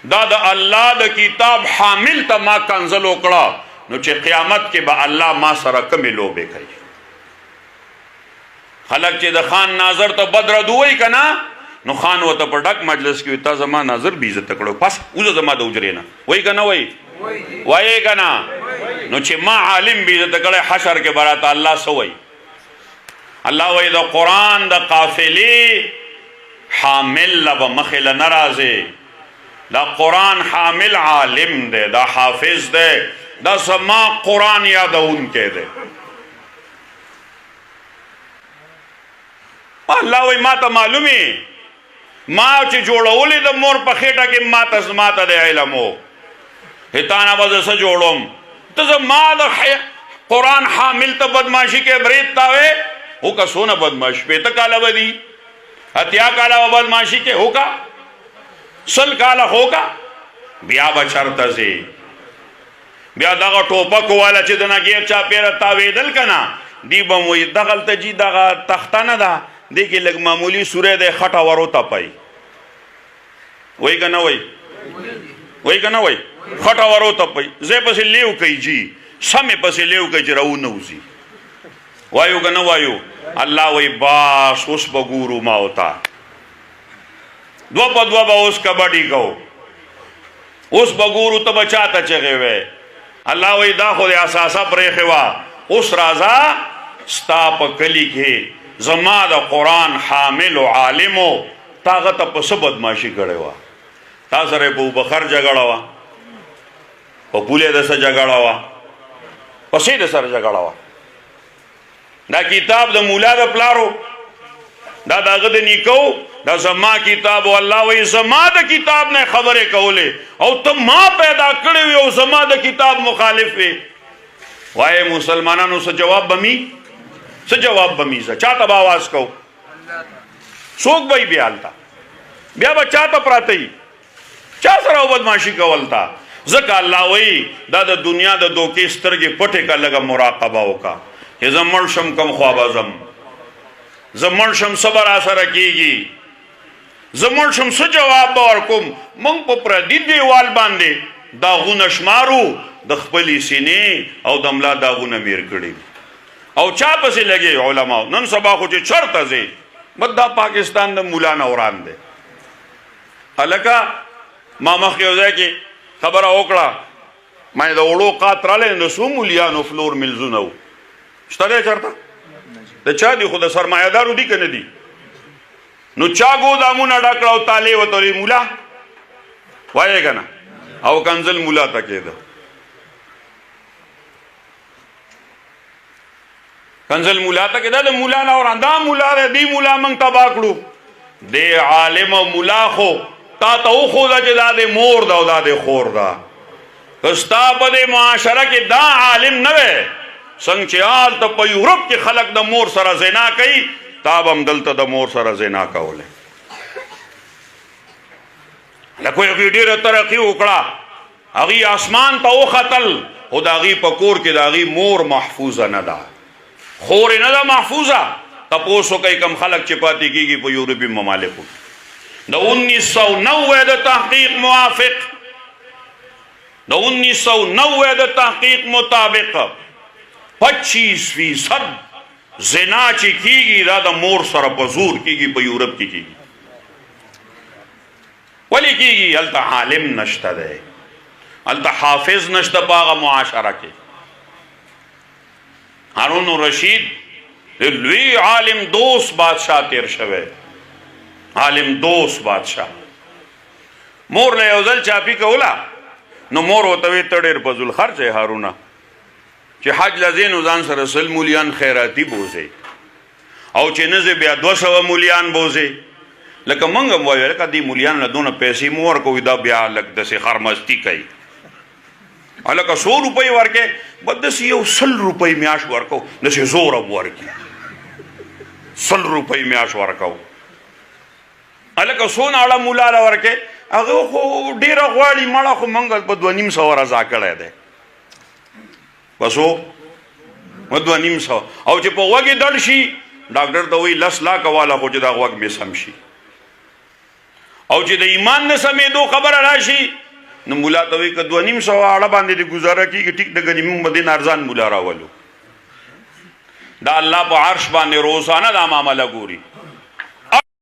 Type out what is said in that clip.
دا د الله د کتاب حامل ته ما کنزل وکړه نو چې قیامت کې به الله ما سره کمې لوبې کوي. خلک چې د خان ناظر ته بدر دوی کنا نو خان وته په ډک مجلس کې تا زما ناظر بی عزت کړو پس اوزه زما د اجرې نه وای کنه وای کنه نو چې ما عالم بی عزت کړه حشر کې برات الله سوئی الله وای د قران د قافلې حامل لب مخله ناراضه دا قران حامل عالم ده دا حافظ ده دا سما قران یادون کې ده. الله وای ما ته معلومي ما چې جوړولې د مور په خېټه کې ما ته د علمو هتانا وځه سره جوړوم ته ما د قران حامل ته بدمعشي کې برید تاوي هو کا سونه بدمعش په ته کاله ودی هتیا کاله بدمعشي کې هو کا سل کاله هو کا بیا بچرته سي بیا دغه ټوپک والا چې دنا غیر چا پیره تاویدل کنا دی بم وي دغل ته جی دغه تختانه ده دی کې لګ معمولی سوره د خټه ورو ته پي وای کنه وای خټه ورو ته پي زه پسې لیو کوي جی سمې پسې لیو کوي چې راو نه وزي وایو کنه وایو الله وای باس اوس بګورو ما وتا دو په دو به اوس کبډي کو اوس بګورو ته بچاته چغه وې الله وای دا خو اساسا پرې خوا اوس رازا ستا په کلی کې زما د قران حامل او عالم طاقت په سبد ماشي کړي وا تا سره په بخر جګړه وا په پوله د سره جګړه وا پسې د سره جګړه وا دا کتاب د مولا د پلارو دا دغه د نیکو دا زما کتاب او الله وې زما د کتاب نه خبره کوله او ته ما پیدا کړی او زما د کتاب مخالف وي وای مسلمانانو سره جواب بمی څه جواب بمی څه چاته आवाज کو څوک به بیا التا بیا بچاته پراته چا سره بدمعشي کولتا ځکه الله وای دا د دنیا د دوکې سترګې پټه کا لګه مراقبه وکا چې زمړ شم کم خواب اعظم زمړ شم صبر اثر کیږي زمړ شم څه جواب ورکوم مونږ په پردي دیوال باندې داغونه شمارو د خپلې سینې او د ملا داغونه میر کړي او چا پسې لګي علما نن سبا خو چې چرته زی مدا پاکستان د مولا نوران دی الکا ما مخ یو ځای کې خبره وکړه ما د وړو قاتراله نو سو مولیانو فلور ملزونه شته چرته د چا دی خو د سرمایه‌دارو دی کنه دی نو چا ګودامونه ډکړو تاله وتوري مولا وایې کنه او کنزل مولا تکیده کنزل مولا تکیده د مولا نه اور اندا مولا دی مولا من تبا کړو دی عالم مولا خو تا ته خو د جدا د مور دا او د خور دا کستا په د معاشره کې دا عالم نه وي څنګه چې آل ته په یورپ کې خلک د مور سره زنا کوي تاب هم دلته د مور سره زنا کوله لکه یو ډیره ترقی وکړه هغه اسمان ته وختل خو د هغه په کور کې د هغه مور محفوظه نه ده خور نه ده محفوظه تاسو کوي کم خلک چې پاتې کیږي په یورپی ممالکو د 1990 د تحقیق موافق د 1990 د تحقیق مطابق 25% زنا چې کیږي دا د مور سره په زور کیږي په یورپ کې کیږي ولی کیږي الته عالم نشته ده الته حافظ نشته باغه معاشره کې هارون الرشید لوی عالم دوست بادشاہ تیر شوه عالم دوست بادشاہ مور له یو ځل چاپی کولا نو مور وتوي تړر پزول خرچه هارونه چې حج لزین ځان سره سل مولیان خیراتی بوزي او چې نه بیا 200 مولیان بوزي لکه منګم وایو لکه دی مولیان له دونه پیسې مور کوي دا بیا لک د سي خرمستی کوي الکه 100 روپۍ ورکه بد سي یو 100 روپۍ میاش ورکو د سي زور ورکی 100 روپۍ میاش ورکو الکه سونه اړه مولا را ورکه هغه خو ډیره غواړي مړه خو منګل په 2.5 رضا کړه ده بسو مدو 2.5 او چې په وګي دل شي ډاکټر ته وی 10 لاک والا خو چې دا وګ به سم شي او چې د ایمان نه سمېدو خبره راشي نو مولا ته وایي که 2.5 اړه باندې دې گزاره کېږي ټیک د ګنې موږ به دې نه ارزان مولا راولو. دا الله په عرش باندې روزانه دا معامله ګوري.